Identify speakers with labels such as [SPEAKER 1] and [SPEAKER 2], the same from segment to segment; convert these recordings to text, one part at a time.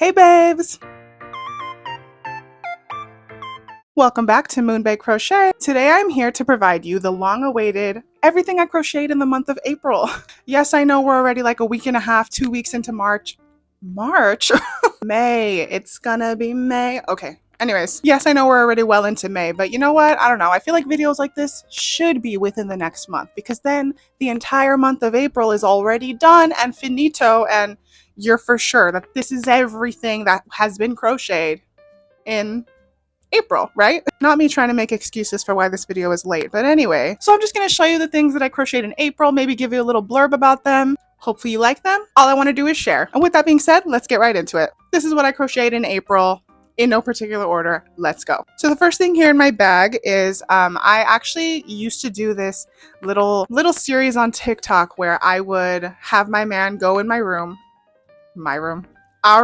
[SPEAKER 1] Hey babes! Welcome back to MoonbaeCrochet. Today I'm here to provide you the long-awaited everything I crocheted in the month of April. Yes, I know we're already like a week and a half, 2 weeks into March. March? May. It's gonna be May. Okay. Anyways, yes, I know we're already well into May, but you know what? I don't know. I feel like videos like this should be within the next month because then the entire month of April is already done and finito, and you're for sure that this is everything that has been crocheted in April, right? Not me trying to make excuses for why this video is late, but anyway. So I'm just going to show you the things that I crocheted in April, maybe give you a little blurb about them. Hopefully you like them. All I want to do is share. And with that being said, let's get right into it. This is what I crocheted in April in no particular order. Let's go. So the first thing here in my bag is I actually used to do this little series on TikTok where I would have my man go in our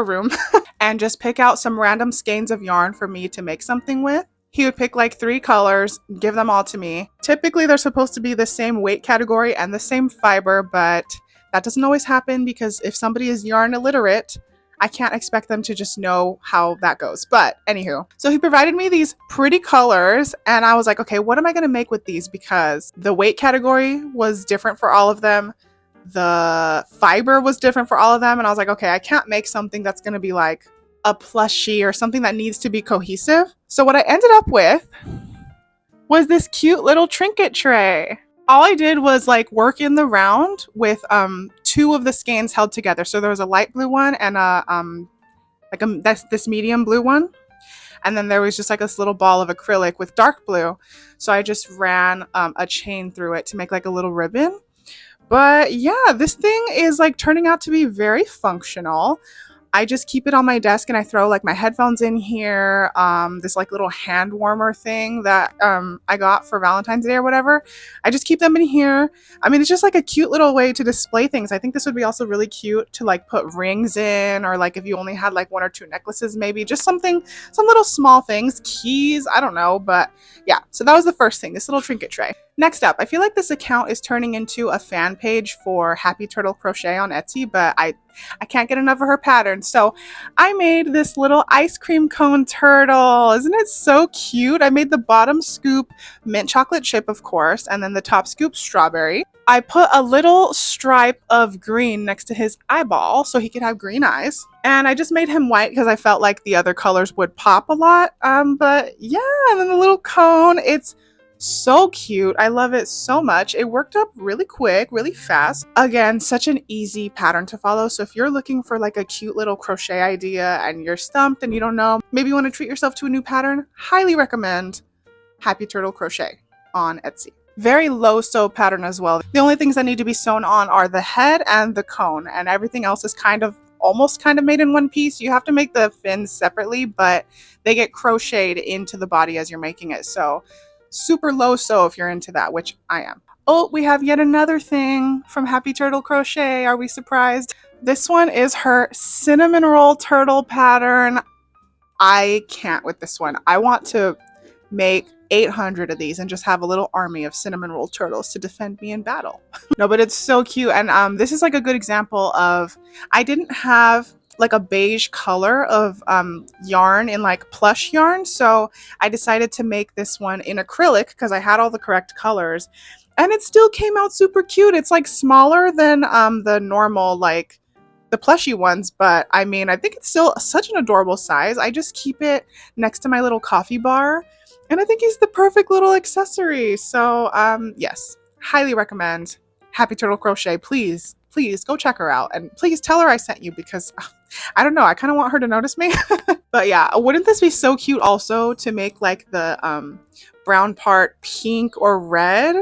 [SPEAKER 1] room, and just pick out some random skeins of yarn for me to make something with. He would pick like 3 colors, give them all to me. Typically, they're supposed to be the same weight category and the same fiber, but that doesn't always happen because if somebody is yarn illiterate, I can't expect them to just know how that goes. But anywho, so he provided me these pretty colors and I was like, okay, what am I going to make with these? Because the weight category was different for all of them. The fiber was different for all of them. And I was like, okay, I can't make something that's going to be like a plushie or something that needs to be cohesive. So what I ended up with was this cute little trinket tray. All I did was like work in the round with 2 of the skeins held together. So there was a light blue one and that's this medium blue one. And then there was just like this little ball of acrylic with dark blue. So I just ran a chain through it to make like a little ribbon. But yeah, this thing is like turning out to be very functional. I just keep it on my desk and I throw like my headphones in here, this like little hand warmer thing that I got for Valentine's Day or whatever. I just keep them in here. I mean, it's just like a cute little way to display things. I think this would be also really cute to like put rings in, or like if you only had like 1 or 2 necklaces, maybe just some little small things, keys, I don't know. But yeah, so that was the first thing, this little trinket tray. Next up, I feel like this account is turning into a fan page for Happy Turtle Crochet on Etsy, but I can't get enough of her pattern. So I made this little ice cream cone turtle. Isn't it so cute? I made the bottom scoop mint chocolate chip, of course, and then the top scoop strawberry. I put a little stripe of green next to his eyeball so he could have green eyes. And I just made him white because I felt like the other colors would pop a lot. But yeah, and then the little cone, it's so cute. I love it so much. It worked up really quick, really fast. Again, such an easy pattern to follow. So if you're looking for like a cute little crochet idea and you're stumped and you don't know, maybe you want to treat yourself to a new pattern, highly recommend Happy Turtle Crochet on Etsy. Very low sew pattern as well. The only things that need to be sewn on are the head and the cone, and everything else is almost made in one piece. You have to make the fins separately, but they get crocheted into the body as you're making it. So super low sew if you're into that, which I am. Oh, we have yet another thing from Happy Turtle Crochet. Are we surprised? This one is her cinnamon roll turtle pattern. I can't with this one. I want to make 800 of these and just have a little army of cinnamon roll turtles to defend me in battle. No, but it's so cute. And this is like a good example of, I didn't have like a beige color of yarn in like plush yarn, so I decided to make this one in acrylic because I had all the correct colors, and it still came out super cute. It's like smaller than the normal, like the plushy ones, but I mean, I think it's still such an adorable size. I just keep it next to my little coffee bar, and I think he's the perfect little accessory. So yes, highly recommend Happy Turtle Crochet. Please go check her out, and please tell her I sent you because I don't know, I kind of want her to notice me. But yeah, wouldn't this be so cute also to make like the brown part pink or red,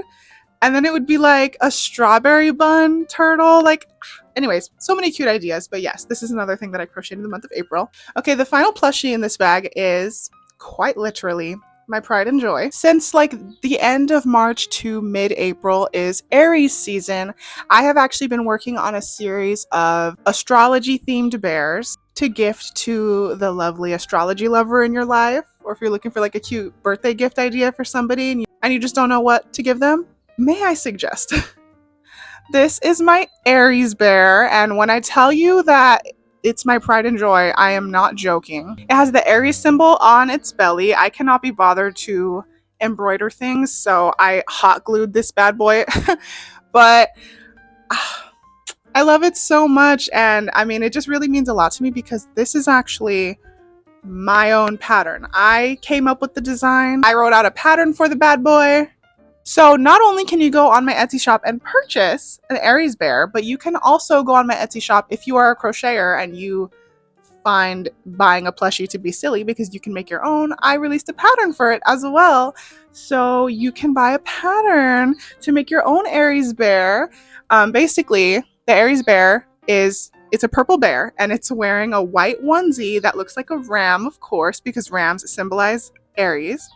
[SPEAKER 1] and then it would be like a strawberry bun turtle. Like, anyways, so many cute ideas. But yes, this is another thing that I crocheted in the month of April. Okay, the final plushie in this bag is quite literally my pride and joy. Since like the end of March to mid-April is Aries season, I have actually been working on a series of astrology themed bears to gift to the lovely astrology lover in your life, or if you're looking for like a cute birthday gift idea for somebody and you just don't know what to give them, may I suggest this is my Aries bear. And when I tell you that it's my pride and joy. I am not joking. It has the Aries symbol on its belly. I cannot be bothered to embroider things, so I hot glued this bad boy. But I love it so much, and I mean, it just really means a lot to me because this is actually my own pattern. I came up with the design. I wrote out a pattern for the bad boy. So not only can you go on my Etsy shop and purchase an Aries bear, but you can also go on my Etsy shop if you are a crocheter and you find buying a plushie to be silly because you can make your own. I released a pattern for it as well. So you can buy a pattern to make your own Aries bear. Basically, the Aries bear it's a purple bear and it's wearing a white onesie that looks like a ram, of course, because rams symbolize Aries.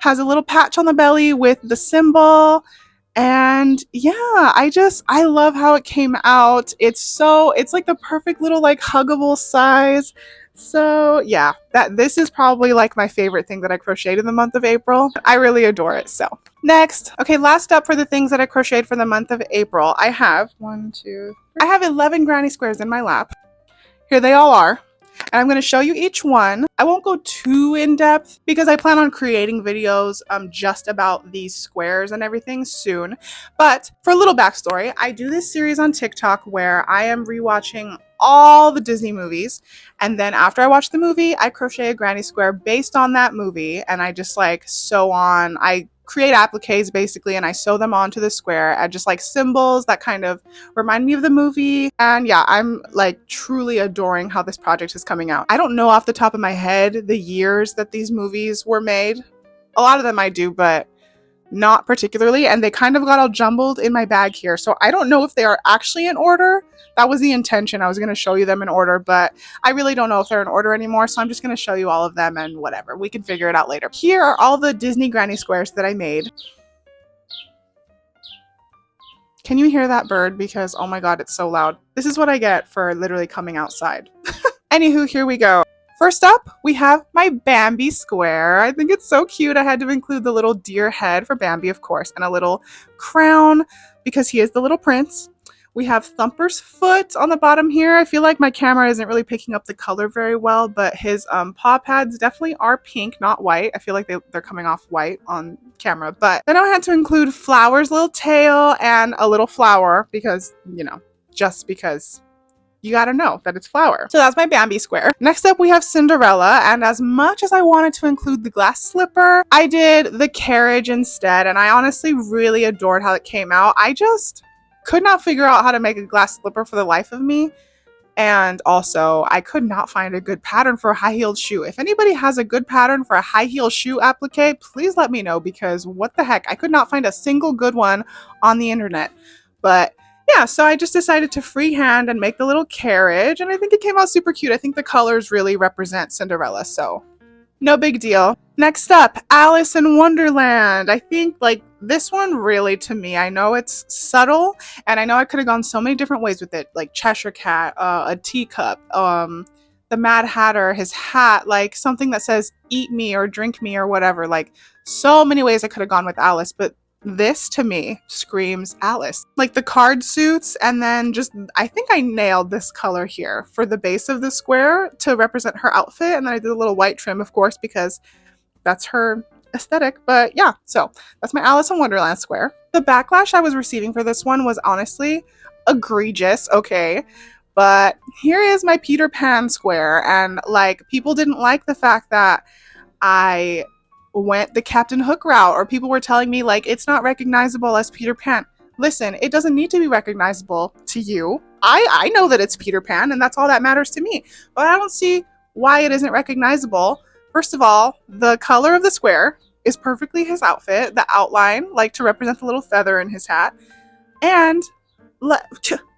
[SPEAKER 1] Has a little patch on the belly with the symbol. And yeah, I love how it came out. It's like the perfect little like huggable size. So yeah, this is probably like my favorite thing that I crocheted in the month of April. I really adore it. So next, okay, last up for the things that I crocheted for the month of April, I have 11 granny squares in my lap. Here they all are. And I'm going to show you each one. I won't go too in depth because I plan on creating videos just about these squares and everything soon. But for a little backstory, I do this series on TikTok where I am rewatching all the Disney movies. And then after I watch the movie, I crochet a granny square based on that movie. And I just like sew on, I create appliques basically, and I sew them onto the square at just like symbols that kind of remind me of the movie. And yeah, I'm like truly adoring how this project is coming out. I don't know off the top of my head the years that these movies were made. A lot of them I do, but not particularly, and they kind of got all jumbled in my bag here, so I don't know if they are actually in order. That was the intention. I was going to show you them in order, but I really don't know if they're in order anymore, so I'm just going to show you all of them and whatever. We can figure it out later. Here are all the Disney granny squares that I made. Can you hear that bird? Because oh my god, it's so loud. This is what I get for literally coming outside. Anywho, here we go. First up, we have my Bambi square. I think it's so cute. I had to include the little deer head for Bambi, of course, and a little crown because he is the little prince. We have Thumper's foot on the bottom here. I feel like my camera isn't really picking up the color very well, but his paw pads definitely are pink, not white. I feel like they're coming off white on camera. But then I had to include Flower's little tail and a little flower because, you know, just because you gotta know that it's Flower. So that's my Bambi square. Next up, we have Cinderella, and as much as I wanted to include the glass slipper, I did the carriage instead, and I honestly really adored how it came out. I just could not figure out how to make a glass slipper for the life of me, and also I could not find a good pattern for a high-heeled shoe. If anybody has a good pattern for a high-heel shoe applique, please let me know, because what the heck, I could not find a single good one on the internet. But yeah, so I just decided to freehand and make the little carriage, and I think it came out super cute. I think the colors really represent Cinderella, so no big deal. Next up, Alice in Wonderland. I think like this one really, to me, I know it's subtle, and I know I could have gone so many different ways with it, like Cheshire Cat, a teacup, the Mad Hatter, his hat, like something that says eat me or drink me or whatever. Like so many ways I could have gone with Alice, but this to me screams Alice. Like the card suits, and then just I think I nailed this color here for the base of the square to represent her outfit, and then I did a little white trim, of course, because that's her aesthetic. But yeah, so that's my Alice in Wonderland square. The backlash I was receiving for this one was honestly egregious, okay? But here is my Peter Pan square, and like people didn't like the fact that I went the Captain Hook route, or people were telling me like it's not recognizable as Peter Pan. Listen, it doesn't need to be recognizable to you. I know that it's Peter Pan, and that's all that matters to me. But I don't see why it isn't recognizable. First of all, the color of the square is perfectly his outfit, the outline, like to represent the little feather in his hat. And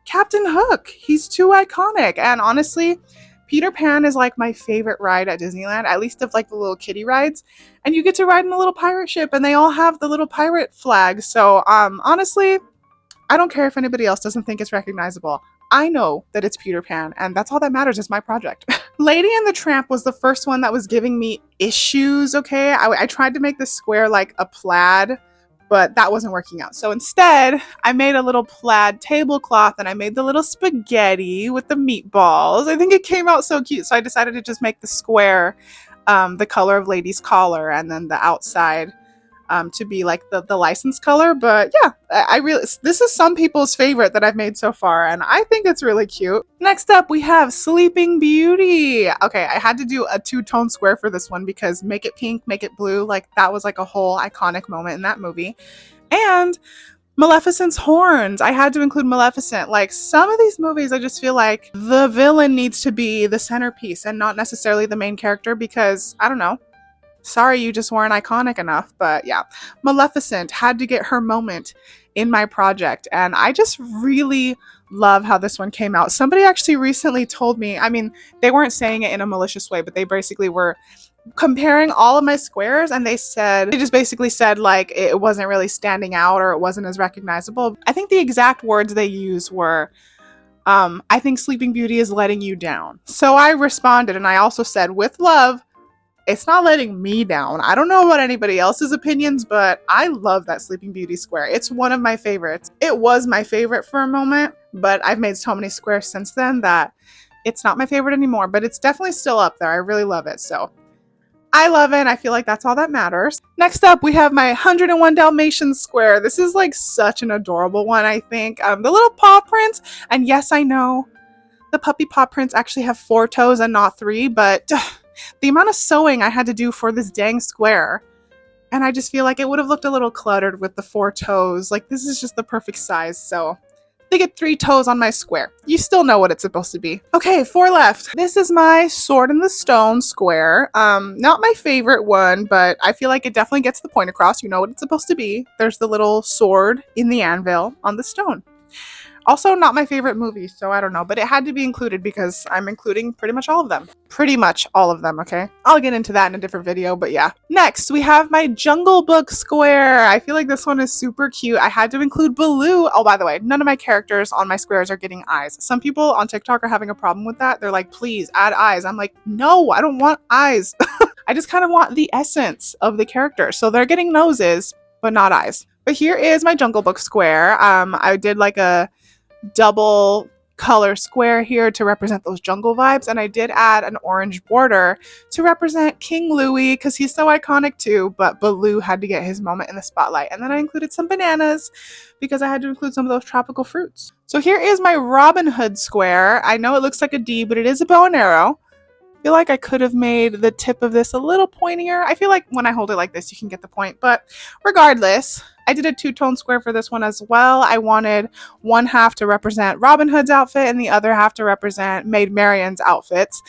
[SPEAKER 1] Captain Hook, he's too iconic. And honestly, Peter Pan is like my favorite ride at Disneyland, at least of like the little kiddie rides. And you get to ride in a little pirate ship, and they all have the little pirate flag. So honestly, I don't care if anybody else doesn't think it's recognizable. I know that it's Peter Pan, and that's all that matters is my project. Lady and the Tramp was the first one that was giving me issues, okay? I tried to make this square like a plaid, but that wasn't working out. So instead, I made a little plaid tablecloth and I made the little spaghetti with the meatballs. I think it came out so cute. So I decided to just make the square the color of Lady's collar, and then the outside to be like the license color. But yeah, I really, this is some people's favorite that I've made so far, and I think it's really cute. Next up, we have Sleeping Beauty. Okay, I had to do a two-tone square for this one because make it pink, make it blue, like that was like a whole iconic moment in that movie. And Maleficent's horns. I had to include Maleficent. Like, some of these movies, I just feel like the villain needs to be the centerpiece and not necessarily the main character because, I don't know, sorry, you just weren't iconic enough. But yeah, Maleficent had to get her moment in my project, and I just really love how this one came out. Somebody actually recently told me, I mean, they weren't saying it in a malicious way, but they basically were comparing all of my squares, and they just basically said like it wasn't really standing out or it wasn't as recognizable. I think the exact words they used were, I think Sleeping Beauty is letting you down. So I responded and I also said, with love, it's not letting me down. I don't know about anybody else's opinions, but I love that Sleeping Beauty square. It's one of my favorites. It was my favorite for a moment, but I've made so many squares since then that it's not my favorite anymore, but it's definitely still up there. I really love it. So I love it, and I feel like that's all that matters. Next up, we have my 101 Dalmatians square. This is like such an adorable one, I think. The little paw prints, and yes, I know the puppy paw prints actually have 4 toes and not 3, but the amount of sewing I had to do for this dang square, and I just feel like it would have looked a little cluttered with the 4 toes. Like, this is just the perfect size, so they get 3 toes on my square. You still know what it's supposed to be. Okay, 4 left. This is my Sword in the Stone square. Not my favorite one, but I feel like it definitely gets the point across. You know what it's supposed to be. There's the little sword in the anvil on the stone. Also, not my favorite movie, so I don't know, but it had to be included because I'm including pretty much all of them. Pretty much all of them, okay? I'll get into that in a different video, but yeah. Next, we have my Jungle Book square. I feel like this one is super cute. I had to include Baloo. Oh, by the way, none of my characters on my squares are getting eyes. Some people on TikTok are having a problem with that. They're like, please add eyes. I'm like, no, I don't want eyes. I just kind of want the essence of the character. So they're getting noses, but not eyes. But here is my Jungle Book square. I did like a double color square here to represent those jungle vibes, and I did add an orange border to represent King Louie because he's so iconic too, but Baloo had to get his moment in the spotlight. And then I included some bananas because I had to include some of those tropical fruits. So here is my Robin Hood square. I know it looks like a D, but it is a bow and arrow. I feel like I could have made the tip of this a little pointier. I feel like when I hold it like this, you can get the point, but regardless, I did a 2-tone square for this one as well. I wanted one half to represent Robin Hood's outfit and the other half to represent Maid Marian's outfits.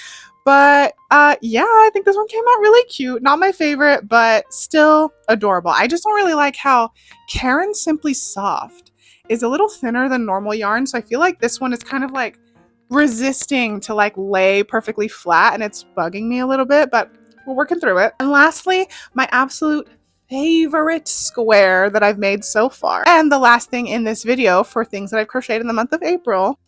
[SPEAKER 1] But yeah, I think this one came out really cute. Not my favorite, but still adorable. I just don't really like how Karen Simply Soft is a little thinner than normal yarn, so I feel like this one is kind of like resisting to like lay perfectly flat, and it's bugging me a little bit, but we're working through it. And lastly, my absolute favorite square that I've made so far, and the last thing in this video for things that I've crocheted in the month of April.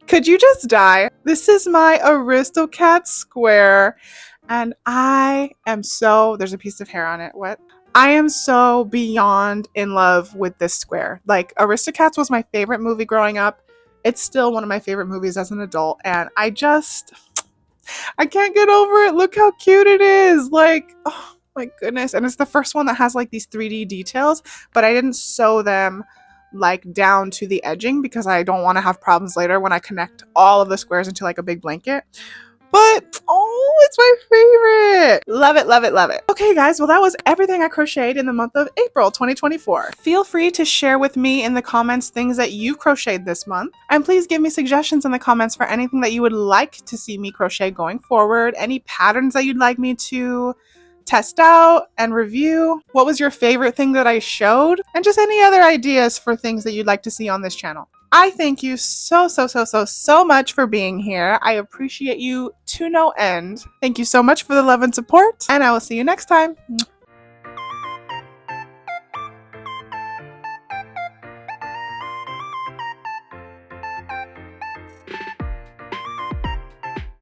[SPEAKER 1] Could you just die? This is my Aristocat square, and I am so, there's a piece of hair on it. What? I am so beyond in love with this square. Like, Aristocats was my favorite movie growing up. It's still one of my favorite movies as an adult, and I can't get over it. Look how cute it is. Like, oh my goodness. And it's the first one that has like these 3D details, but I didn't sew them like down to the edging because I don't want to have problems later when I connect all of the squares into like a big blanket. But, oh, it's my favorite. Love it, love it, love it. Okay, guys, well, that was everything I crocheted in the month of April 2024. Feel free to share with me in the comments things that you crocheted this month. And please give me suggestions in the comments for anything that you would like to see me crochet going forward, any patterns that you'd like me to test out and review. What was your favorite thing that I showed? And just any other ideas for things that you'd like to see on this channel. I thank you so much for being here. I appreciate you to no end. Thank you so much for the love and support, and I will see you next time.